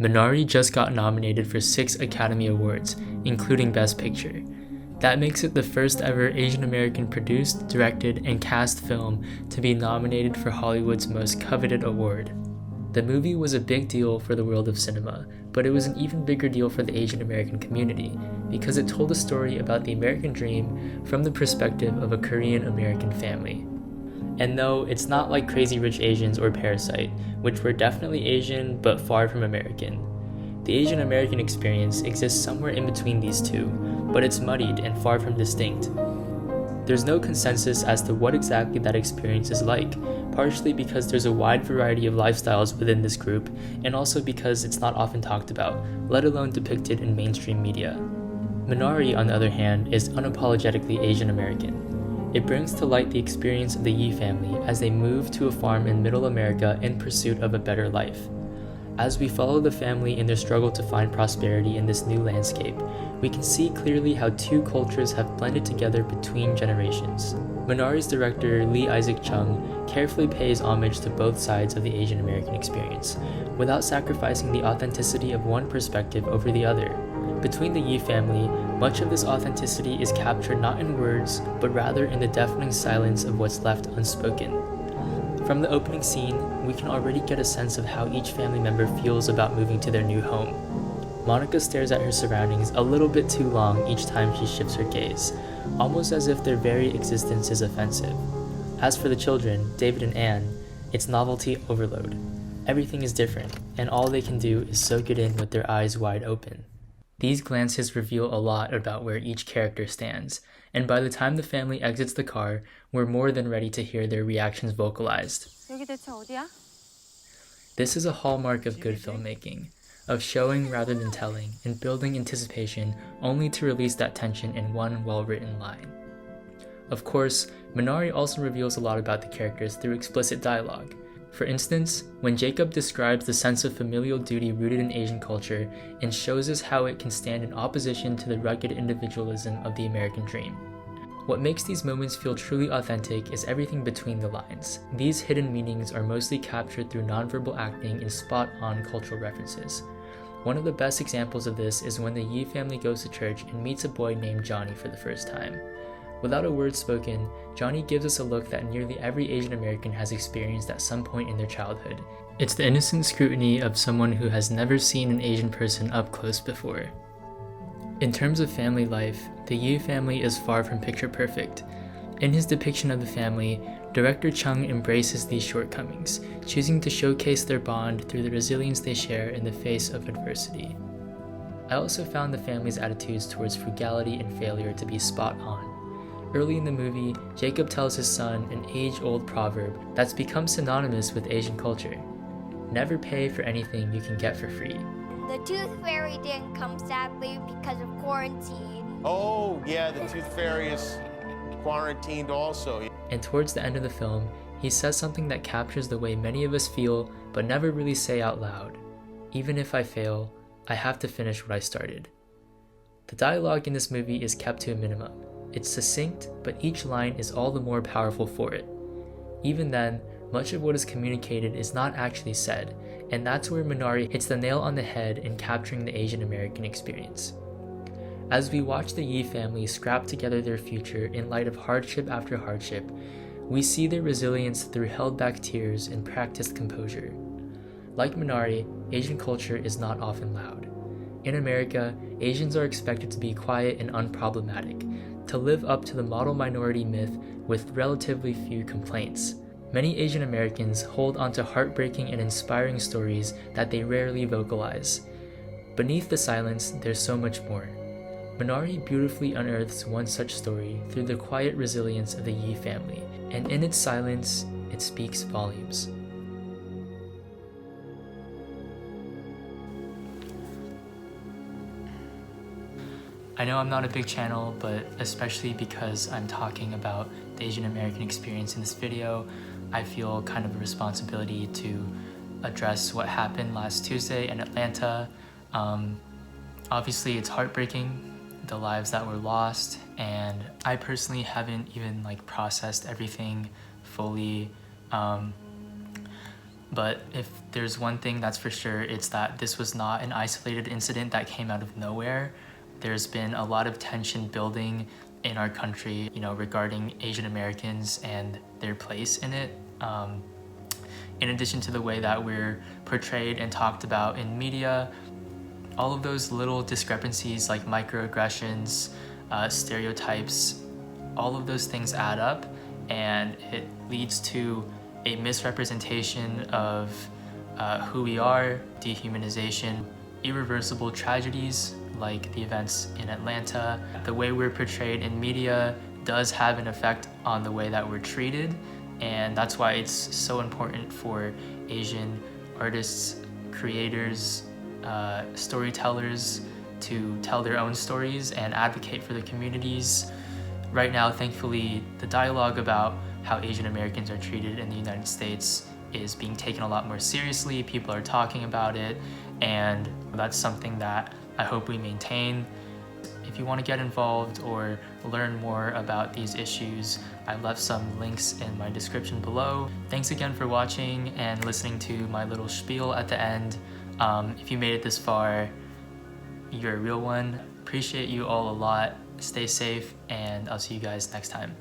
Minari just got nominated for 6 Academy Awards, including Best Picture. That makes it the first ever Asian American produced, directed, and cast film to be nominated for Hollywood's most coveted award. The movie was a big deal for the world of cinema, but it was an even bigger deal for the Asian American community because it told a story about the American dream from the perspective of a Korean American family. And no, it's not like Crazy Rich Asians or Parasite, which were definitely Asian but far from American. The Asian American experience exists somewhere in between these two, but it's muddied and far from distinct. There's no consensus as to what exactly that experience is like, partially because there's a wide variety of lifestyles within this group, and also because it's not often talked about, let alone depicted in mainstream media. Minari, on the other hand, is unapologetically Asian American. It brings to light the experience of the Yi family as they move to a farm in Middle America in pursuit of a better life. As we follow the family in their struggle to find prosperity in this new landscape, we can see clearly how two cultures have blended together between generations. Minari's director, Lee Isaac Chung, carefully pays homage to both sides of the Asian American experience, without sacrificing the authenticity of one perspective over the other. Between the Yi family, much of this authenticity is captured not in words, but rather in the deafening silence of what's left unspoken. From the opening scene, we can already get a sense of how each family member feels about moving to their new home. Monica stares at her surroundings a little bit too long each time she shifts her gaze, almost as if their very existence is offensive. As for the children, David and Anne, it's novelty overload. Everything is different, and all they can do is soak it in with their eyes wide open. These glances reveal a lot about where each character stands, and by the time the family exits the car, we're more than ready to hear their reactions vocalized. 여기 대체 어디야? This is a hallmark of good filmmaking, of showing rather than telling, and building anticipation only to release that tension in one well-written line. Of course, Minari also reveals a lot about the characters through explicit dialogue. For instance, when Jacob describes the sense of familial duty rooted in Asian culture and shows us how it can stand in opposition to the rugged individualism of the American dream. What makes these moments feel truly authentic is everything between the lines. These hidden meanings are mostly captured through nonverbal acting and spot-on cultural references. One of the best examples of this is when the Yi family goes to church and meets a boy named Johnny for the first time. Without a word spoken, Johnny gives us a look that nearly every Asian American has experienced at some point in their childhood. It's the innocent scrutiny of someone who has never seen an Asian person up close before. In terms of family life, the Yi family is far from picture perfect. In his depiction of the family, director Chung embraces these shortcomings, choosing to showcase their bond through the resilience they share in the face of adversity. I also found the family's attitudes towards frugality and failure to be spot on. Early in the movie, Jacob tells his son an age-old proverb that's become synonymous with Asian culture. Never pay for anything you can get for free. The tooth fairy didn't come sadly because of quarantine. Oh, yeah, the tooth fairy is quarantined also. And towards the end of the film, he says something that captures the way many of us feel but never really say out loud. Even if I fail, I have to finish what I started. The dialogue in this movie is kept to a minimum. It's succinct, but each line is all the more powerful for it. Even then, much of what is communicated is not actually said, and that's where Minari hits the nail on the head in capturing the Asian American experience. As we watch the Yi family scrap together their future in light of hardship after hardship, we see their resilience through held-back tears and practiced composure. Like Minari, Asian culture is not often loud. In America, Asians are expected to be quiet and unproblematic, to live up to the model minority myth with relatively few complaints. Many Asian Americans hold onto heartbreaking and inspiring stories that they rarely vocalize. Beneath the silence, there's so much more. Minari beautifully unearths one such story through the quiet resilience of the Yi family, and in its silence, it speaks volumes. I know I'm not a big channel, but especially because I'm talking about the Asian American experience in this video, I feel kind of a responsibility to address what happened last Tuesday in Atlanta. Obviously, it's heartbreaking, the lives that were lost, and I personally haven't even processed everything fully. But if there's one thing that's for sure, it's that this was not an isolated incident that came out of nowhere. There's been a lot of tension building in our country, regarding Asian Americans and their place in it. In addition to the way that we're portrayed and talked about in media, all of those little discrepancies like microaggressions, stereotypes, all of those things add up, and it leads to a misrepresentation of who we are, dehumanization, irreversible tragedies like the events in Atlanta. The way we're portrayed in media does have an effect on the way that we're treated, and that's why it's so important for Asian artists, creators, storytellers to tell their own stories and advocate for the communities. Right now, thankfully, the dialogue about how Asian Americans are treated in the United States is being taken a lot more seriously. People are talking about it, and that's something that I hope we maintain. If you want to get involved or learn more about these issues, I left some links in my description below. Thanks again for watching and listening to my little spiel at the end. If you made it this far, you're a real one. Appreciate you all a lot. Stay safe, and I'll see you guys next time.